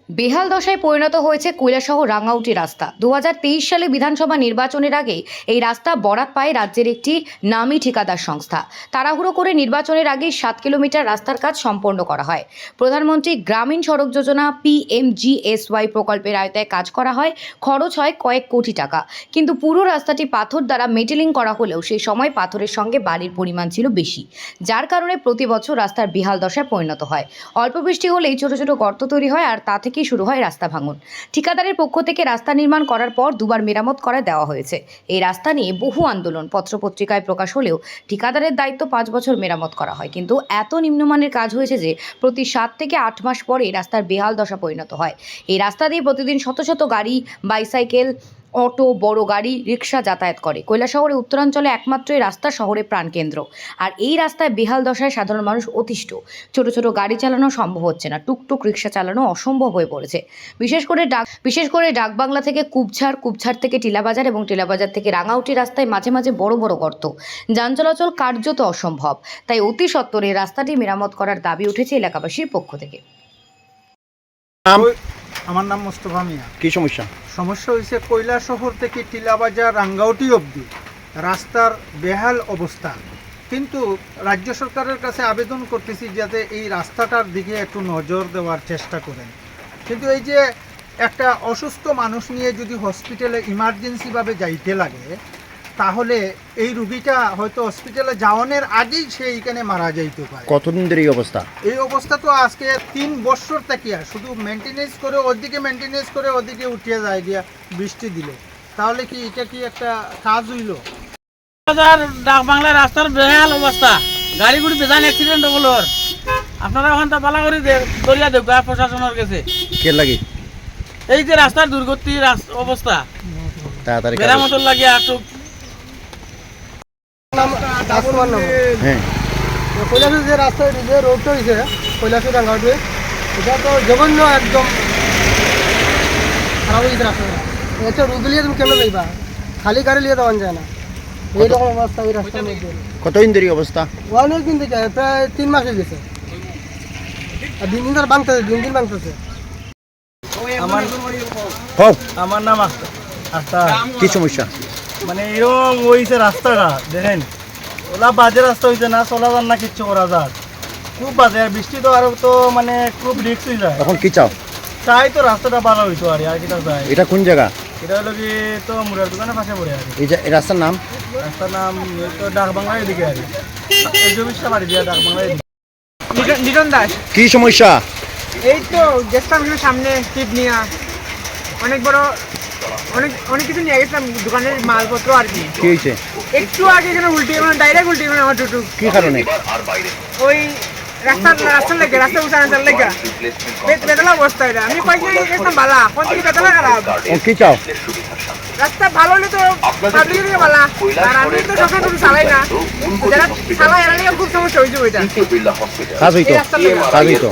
বেহাল দশায় পরিণত হয়েছে কৈলাসহর রাঙ্গাউটি রাস্তা। 2023 সালে বিধানসভা নির্বাচনের আগে এই রাস্তা বরাত পায় রাজ্যের একটি নামী ঠিকাদার সংস্থা। তাড়াহুড়ো করে নির্বাচনের আগে 7 কিলোমিটার রাস্তার কাজ সম্পন্ন করা হয়। প্রধানমন্ত্রী গ্রামীণ সড়ক যোজনা PMGSY প্রকল্পের আওতায় কাজ করা হয়। খরচ হয় কয়েক কোটি টাকা, কিন্তু পুরো রাস্তাটি পাথর দ্বারা মেটেলিং করা হলেও সেই সময় পাথরের সঙ্গে বালির পরিমাণ ছিল বেশি, যার কারণে প্রতি বছর রাস্তার বেহাল দশায় পরিণত হয়। অল্প বৃষ্টি হলেই ছোট ছোট গর্ত তৈরি হয়, আর তা থেকে শুরু হয় রাস্তা ভাঙন। ঠিকাদারের পক্ষ থেকে রাস্তা নির্মাণ করার পর দুবার মেরামত করে দেওয়া হয়েছে। এই রাস্তা নিয়ে বহু আন্দোলন পত্রপত্রিকায় প্রকাশ হলেও ঠিকাদারের দায়িত্ব 5 বছর মেরামত করা হয়, কিন্তু এত নিম্নমানের কাজ হয়েছে যে প্রতি 7 থেকে 8 মাস পরে রাস্তার বেহাল দশা পরিণত হয়। এই রাস্তা দিয়ে প্রতিদিন শত শত গাড়ি, বাইসাইকেল, অটো, বড় গাড়ি, রিক্সা যাতায়াত করে। কৈলাসহরে উত্তরাঞ্চলে একমাত্র এই রাস্তা শহরের প্রাণকেন্দ্র, আর এই রাস্তায় বেহাল দশায় সাধারণ মানুষ অতিষ্ঠ। ছোট ছোট গাড়ি চালানো সম্ভব হচ্ছে না, টুকটুক রিক্সা চালানো অসম্ভব হয়ে পড়েছে। বিশেষ করে ডাকবাংলা থেকে কুবঝাড় থেকে টিলাবাজার এবং টিলাবাজার থেকে রাঙ্গাউটি রাস্তায় মাঝে মাঝে বড় বড় গর্ত, যান চলাচল কার্যত অসম্ভব। তাই অতি সত্বরে রাস্তাটি মেরামত করার দাবি উঠেছে এলাকাবাসীর পক্ষ থেকে। আমার নাম মোস্তফা মিয়া। কি সমস্যা? সমস্যা হয়েছে কৈলাসহর থেকে টিলাবাজার রাঙ্গাউটি অবধি রাস্তার বেহাল অবস্থা, কিন্তু রাজ্য সরকারের কাছে আবেদন করতেছি যাতে এই রাস্তাটার দিকে একটু নজর দেওয়ার চেষ্টা করেন। কিন্তু এই যে একটা অসুস্থ মানুষ নিয়ে যদি হসপিটালে ইমার্জেন্সিভাবে যাইতে লাগে, তাহলে এই রুগীটা হয়তো হসপিটালে যাওয়ানোর আগেই সে এইখানে মারা যাইতে পারে। কতদিন ধরে এই অবস্থা? এই অবস্থা তো আজকে 3 বছর থেকে শুধু মেনটেনেন্স করে ওদিকে উঠিয়ে যায় গিয়া বৃষ্টি দিলে, তাহলে কি এটা কি একটা কাজ হইল? ডাকবাংলা রাস্তার বেহাল অবস্থা, গাড়ি গুড়ি বেজান অ্যাক্সিডেন্ট হলো। আপনারা ওখান থেকে পালা করে দরিয়া দেব প্রশাসনের কাছে কে লাগে এই যে রাস্তার দুর্গতির অবস্থা তাড়াতাড়ি মেরামতের লাগে একটু। হ্যাঁ, কৈলাসের যে রাস্তা যে রোডটা হয়েছে কৈলাসের রাঙ্গাউটি, এটা তো জঘন্য একদম খারাপ হয়েছে রাস্তাটা। এটা রুগী নিয়ে তুমি কেমন যাইবা? খালি গাড়ি নিয়ে দেওয়া যায় না, এইরকম অবস্থা ওই রাস্তার মধ্যে। কতদিন ধরে অবস্থা? অনেক দিন থেকে, প্রায় 3 মাস হয়ে গেছে। আর দিন ধরে দিন ভাঙতেছে। আমার নাম আখতার। কি সমস্যা? মানে এরকম হয়েছে রাস্তাটা, দেখেন ওলা বাজে রাস্তা হয়েছে, না চলা যান না কিচ্ছু করা যাক, খুব বাজে। আর বৃষ্টি তো আরো তো মানে খুব রিস্ক হয়ে যায়। এখন কি চাও? চাই তো রাস্তাটা ভালো হইতো আর কিটা চাই। এটা কোন জায়গা? এটা হলো কি তো মুড়ার দোকানের পাশে পড়ে আর এই রাস্তার নাম? রাস্তার নাম তো ডাকবাংলার এদিকে আর এই 24টা বাড়ি দিয়া ডাকবাংলার এদিকে। লিটন দাস। কি সমস্যা? এই তো গেছিলাম এখানে সামনে টিপ নিয়ে, অনেক বড় অনেক কিছু নিয়ে গেছিলাম দোকানের মালপত্র আর কি। কি হয়েছে? একটু আগে এখানে ডাইরেক্ট উল্টে গেল আমার টোটো। কি কারণে? ওই রাস্তার লেগে রাস্তা উঠানোর লেগে বেতলা অবস্থা। এটা আমি কয়েকদিন গেছিলাম বালা, কোন থেকে বেতলা খারাপ। কি চাও? রাস্তা ভালো হলে তো পাবলিকের দিকে বালা, আর আমি তো সবসময় টোটো চালাই না, যারা চালায় এরা নিয়ে খুব সমস্যা হয়েছে। ওইটা কাজ হইতো? রাস্তার লেগে কাজ হইতো।